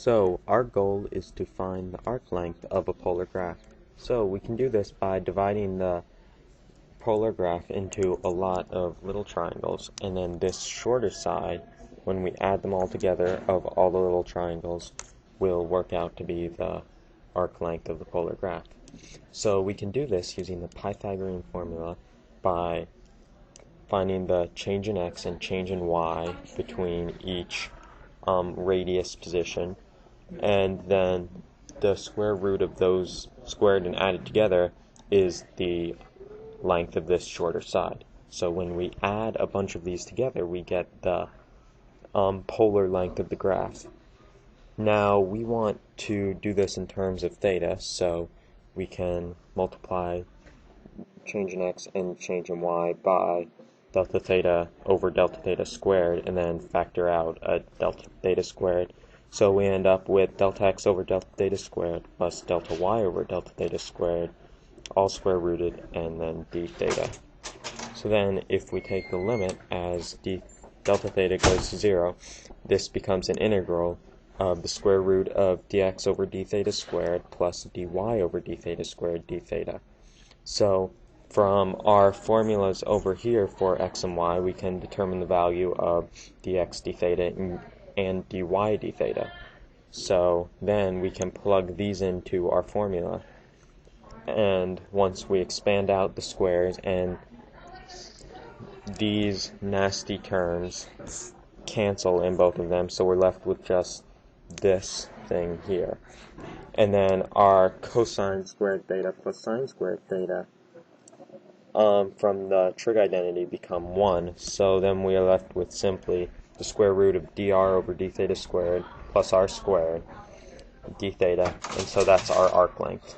So our goal is to find the arc length of a polar graph. So we can do this by dividing the polar graph into a lot of little triangles, and then this shorter side, when we add them all together of all the little triangles, will work out to be the arc length of the polar graph. So we can do this using the Pythagorean formula by finding the change in x and change in y between each radius position, and then the square root of those squared and added together is the length of this shorter side. So when we add a bunch of these together, we get the polar length of the graph. Now we want to do this in terms of theta, so we can multiply change in x and change in y by delta theta over delta theta squared, and then factor out a delta theta squared. So we end up with delta x over delta theta squared plus delta y over delta theta squared, all square rooted, and then d theta. So then if we take the limit as delta theta goes to 0, this becomes an integral of the square root of dx over d theta squared plus dy over d theta squared d theta. So from our formulas over here for x and y, we can determine the value of dx d theta and dy d theta. So then we can plug these into our formula, and once we expand out the squares, and these nasty terms cancel in both of them, so we're left with just this thing here. And then our cosine squared theta plus sine squared theta from the trig identity become 1, so then we are left with simply the square root of dr over d theta squared plus r squared d theta, and so that's our arc length.